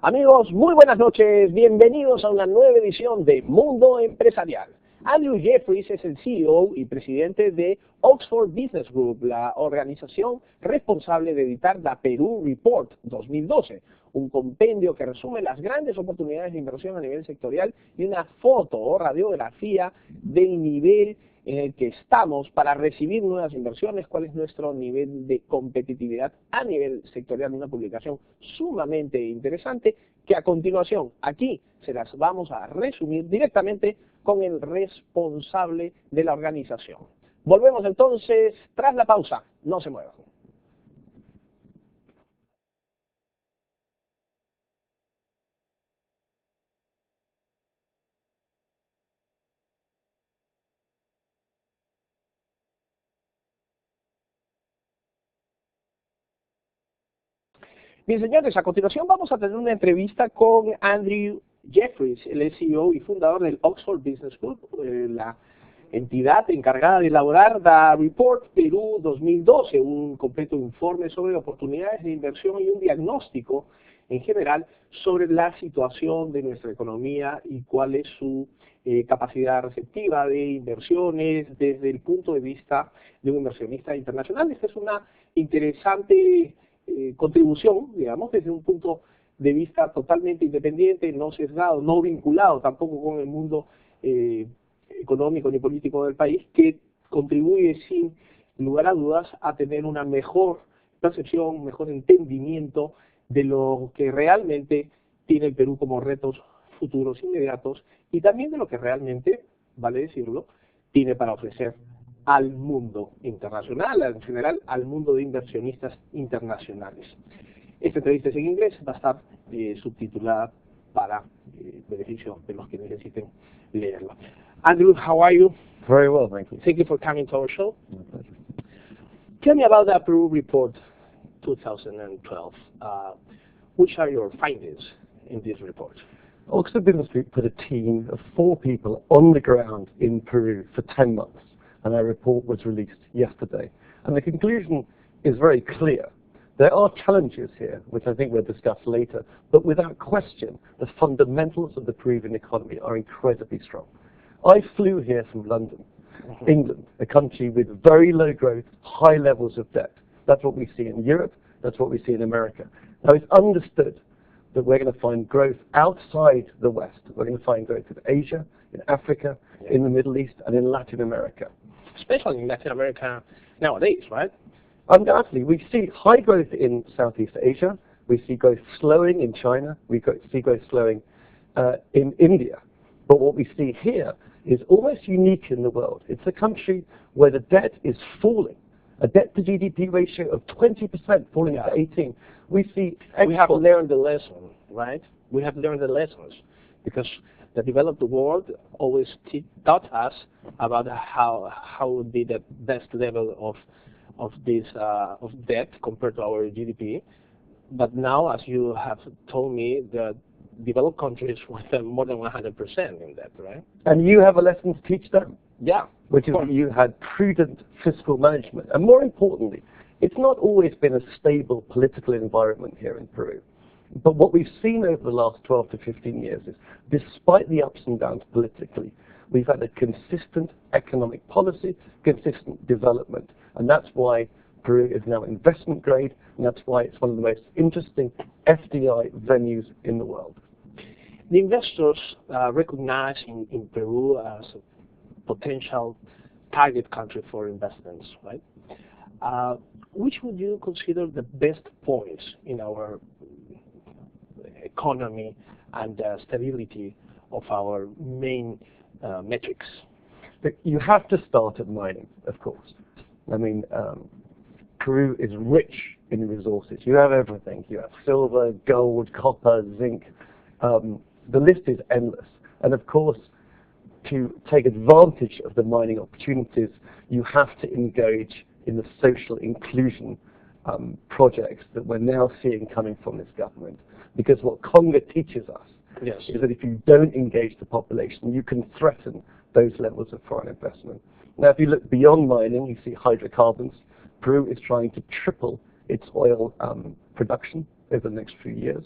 Amigos, muy buenas noches, bienvenidos a una nueva edición de Mundo Empresarial. Andrew Jeffries es el CEO y presidente de Oxford Business Group, la organización responsable de editar la Perú Report 2012, un compendio que resume las grandes oportunidades de inversión a nivel sectorial y una foto o radiografía del nivel en el que estamos para recibir nuevas inversiones, cuál es nuestro nivel de competitividad a nivel sectorial, una publicación sumamente interesante que a continuación aquí se las vamos a resumir directamente con el responsable de la organización. Volvemos entonces tras la pausa, no se muevan. Bien, señores, a continuación vamos a tener una entrevista con Andrew Jeffries, el CEO y fundador del Oxford Business Group, la entidad encargada de elaborar la Report Perú 2012, un completo informe sobre oportunidades de inversión y un diagnóstico en general sobre la situación de nuestra economía y cuál es su capacidad receptiva de inversiones desde el punto de vista de un inversionista internacional. Esta es una interesante contribución, digamos, desde un punto de vista totalmente independiente, no sesgado, no vinculado tampoco con el mundo económico ni político del país, que contribuye sin lugar a dudas a tener una mejor percepción, un mejor entendimiento de lo que realmente tiene el Perú como retos futuros inmediatos y también de lo que realmente, vale decirlo, tiene para ofrecer al mundo internacional, en general al mundo de inversionistas internacionales. Esta entrevista es en inglés, va a estar subtitulada para beneficio de los que necesiten leerlo. Andrew, how are you? Very well, thank you. Thank you for coming to our show. My pleasure. Tell me about the Peru Report 2012. Which are your findings in this report? Oxford Business Group put a team of 4 people on the ground in Peru for 10 months, and our report was released yesterday. And the conclusion is very clear. There are challenges here, which I think we'll discuss later, but without question, the fundamentals of the Peruvian economy are incredibly strong. I flew here from London, England, a country with very low growth, high levels of debt. That's what we see in Europe, that's what we see in America. Now it's understood that we're going to find growth outside the West. We're going to find growth in Asia, in Africa, in the Middle East, and in Latin America. Especially in Latin America nowadays, right? Undoubtedly, we see high growth in Southeast Asia. We see growth slowing in China. We see growth slowing in India. But what we see here is almost unique in the world. It's a country where the debt is falling. A debt to GDP ratio of 20% falling to 18. We see we have learned the lesson, right? We have learned the lessons because the developed world always taught us about how would be the best level of debt compared to our GDP. But now, as you have told me, the developed countries with more than 100% in debt, right? And you have a lesson to teach them. Yeah. Which is that you had prudent fiscal management. And more importantly, it's not always been a stable political environment here in Peru. But what we've seen over the last 12 to 15 years is, despite the ups and downs politically, we've had a consistent economic policy, consistent development. And that's why Peru is now investment grade, and that's why it's one of the most interesting FDI venues in the world. The investors recognize in Peru as a potential target country for investments, right? Which would you consider the best points in our economy and stability of our main metrics? But you have to start at mining, of course. I mean, Peru is rich in resources. You have everything. You have silver, gold, copper, zinc. The list is endless. And of course, to take advantage of the mining opportunities, you have to engage in the social inclusion projects that we're now seeing coming from this government. Because what Conga teaches us is that if you don't engage the population, you can threaten those levels of foreign investment. Now, if you look beyond mining, you see hydrocarbons. Peru is trying to triple its oil production over the next few years.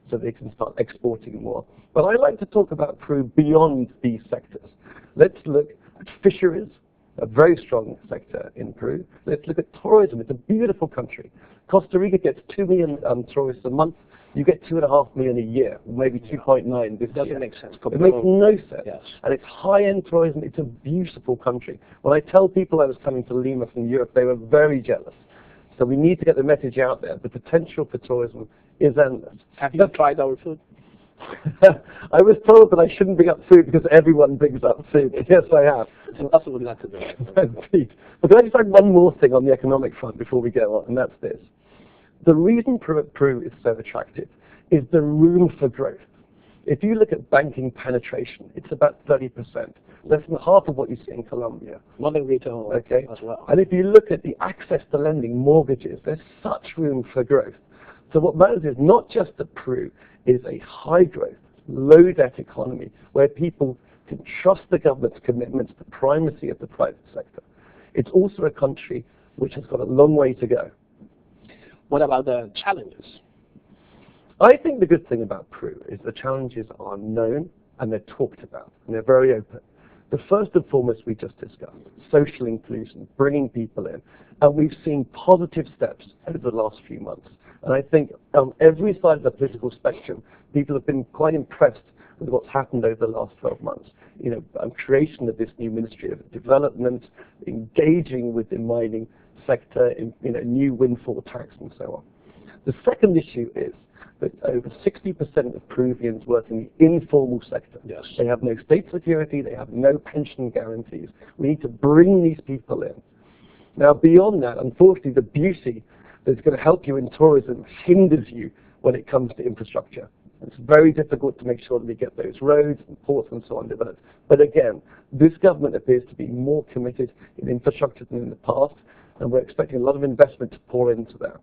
so they can start exporting more. But I like to talk about Peru beyond these sectors. Let's look at fisheries, a very strong sector in Peru. Let's look at tourism. It's a beautiful country. Costa Rica gets 2 million tourists a month. You get 2.5 million a year, maybe 2.9 this year. Doesn't make sense. It makes no sense. Yes. And it's high-end tourism. It's a beautiful country. When I tell people I was coming to Lima from Europe, they were very jealous. So we need to get the message out there. The potential for tourism is endless. Have you tried our food? I was told that I shouldn't bring up food because everyone brings up food. Yes, I have. It's impossible not to do it. Indeed. But can I just add one more thing on the economic front before we go on, and that's this. The reason Peru is so attractive is the room for growth. If you look at banking penetration, it's about 30%, less than half of what you see in Colombia. Modern retail as well. And if you look at the access to lending, mortgages, there's such room for growth. So what matters is not just that Peru is a high growth, low debt economy where people can trust the government's commitments to primacy of the private sector. It's also a country which has got a long way to go. What about the challenges? I think the good thing about Peru is the challenges are known and they're talked about and they're very open. The first and foremost we just discussed, social inclusion, bringing people in. And we've seen positive steps over the last few months. And I think on every side of the political spectrum, people have been quite impressed with what's happened over the last 12 months. You know, creation of this new Ministry of Development, engaging with the mining sector, in, new windfall tax and so on. The second issue is that over 60% of Peruvians work in the informal sector. Yes. They have no state security, they have no pension guarantees. We need to bring these people in. Now beyond that, unfortunately, the beauty that's going to help you in tourism hinders you when it comes to infrastructure. It's very difficult to make sure that we get those roads and ports and so on developed. But again, this government appears to be more committed in infrastructure than in the past, and we're expecting a lot of investment to pour into that.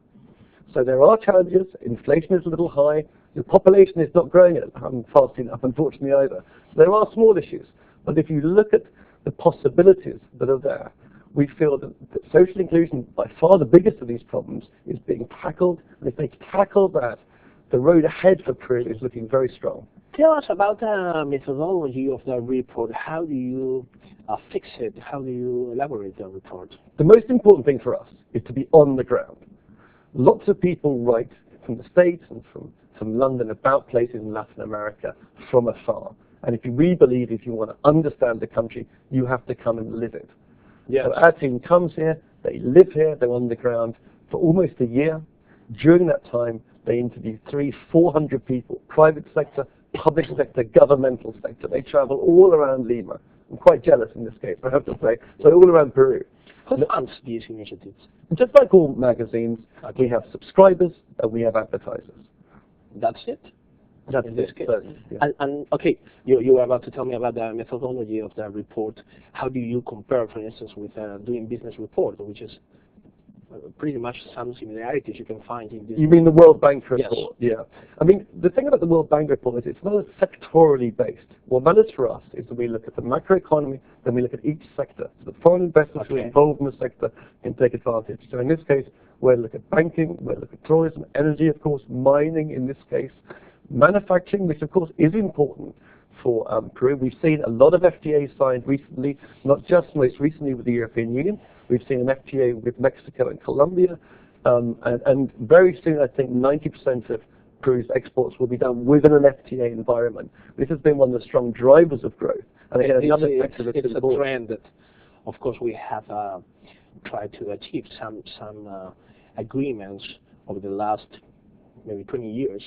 So there are challenges. Inflation is a little high. The population is not growing fast enough, unfortunately, either. So there are small issues. But if you look at the possibilities that are there, we feel that social inclusion, by far the biggest of these problems, is being tackled. And if they tackle that, the road ahead for Peru is looking very strong. Tell us about the methodology of the report. How do you fix it? How do you elaborate the report? The most important thing for us is to be on the ground. Lots of people write from the States and from London about places in Latin America from afar. And we believe if you want to understand the country, you have to come and live it. Yes. So our team comes here, they live here, they're on the ground for almost a year. During that time, they interview 300-400 people, private sector, public sector, governmental sector. They travel all around Lima. I'm quite jealous in this case, I have to say. So all around Peru. Who funds these initiatives? Just like all magazines, we have subscribers and we have advertisers. That's it? That's in this it. case. So, yeah. And okay, you were about to tell me about the methodology of the report. How do you compare, for instance, with doing business report, which is pretty much some similarities you can find in this? You mean the World Bank report? Yes. Yeah. I mean, the thing about the World Bank report is it's not sectorally based. What matters for us is that we look at the macroeconomy, then we look at each sector. So the foreign investors who are involved in the sector can take advantage. So in this case, we'll look at banking, we'll look at tourism, energy, of course, mining in this case, manufacturing, which of course is important for Peru. We've seen a lot of FTAs signed recently, not just most recently with the European Union. We've seen an FTA with Mexico and Colombia, and very soon I think 90% of Peru's exports will be done within an FTA environment. This has been one of the strong drivers of growth. And again, another sector that's it's important. a trend that, of course, we have tried to achieve some agreements over the last maybe 20 years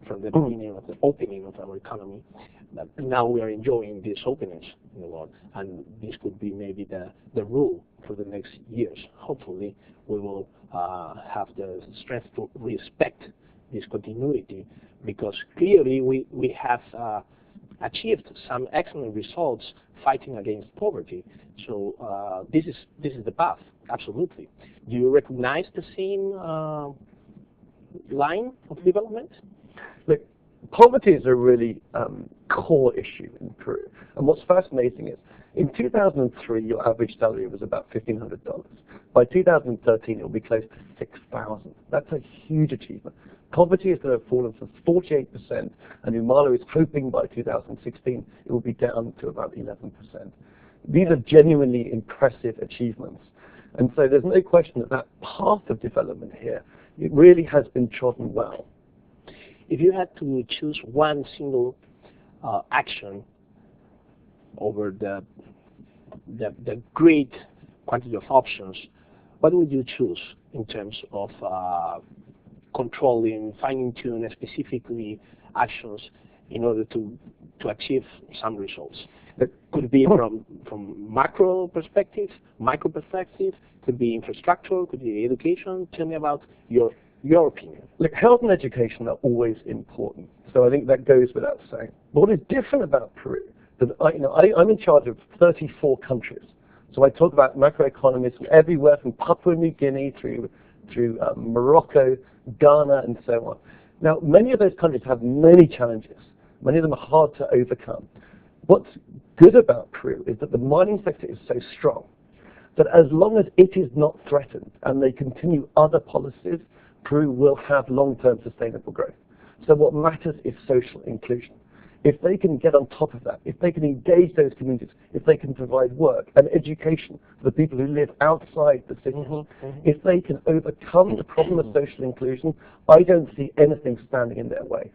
from the beginning of the opening of our economy. But now we are enjoying these openings in the world, and this could be maybe the rule for the next years. Hopefully, we will have the strength to respect this continuity, because clearly we have achieved some excellent results fighting against poverty. So this is the path, absolutely. Do you recognize the same line of development? Look, poverty is a really core issue in Peru. And what's fascinating is, in 2003, your average salary was about $1,500. By 2013, it will be close to $6,000. That's a huge achievement. Poverty is going to have fallen from 48%, and Umala is hoping by 2016 it will be down to about 11%. These are genuinely impressive achievements. And so there's no question that that path of development here, it really has been trodden well. If you had to choose one single action over the great quantity of options, what would you choose in terms of controlling, fine-tuning specifically actions in order to achieve some results? It could be from macro perspective, micro perspective, could be infrastructure, could be education. Tell me about your opinion. Look, health and education are always important, so I think that goes without saying. But what is different about Peru, that I'm in charge of 34 countries, so I talk about macroeconomists from everywhere from Papua New Guinea through Morocco, Ghana, and so on. Now, many of those countries have many challenges. Many of them are hard to overcome. What's good about Peru is that the mining sector is so strong that as long as it is not threatened and they continue other policies, Peru will have long-term sustainable growth. So what matters is social inclusion. If they can get on top of that, if they can engage those communities, if they can provide work and education for the people who live outside the cities, if they can overcome the problem of social inclusion, I don't see anything standing in their way.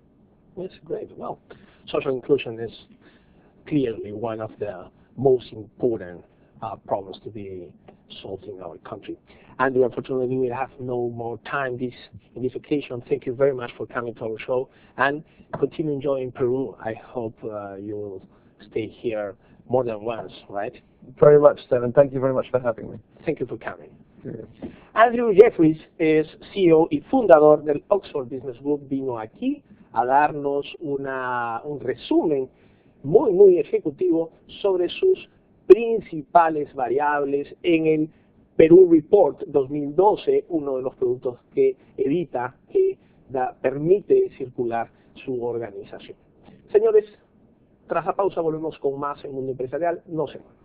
That's great. Well, social inclusion is clearly one of the most important problems to be solved in our country. And unfortunately, we have no more time in this occasion. Thank you very much for coming to our show, and continue enjoying Peru. I hope you will stay here more than once, right? Very much so, and thank you very much for having me. Thank you for coming. Yeah. Andrew Jeffries es CEO y fundador del Oxford Business Group. Vino aquí a darnos un resumen muy ejecutivo sobre sus principales variables en el Perú Report 2012, uno de los productos que edita, que permite circular su organización. Señores, tras la pausa volvemos con más en Mundo Empresarial. No se muevan.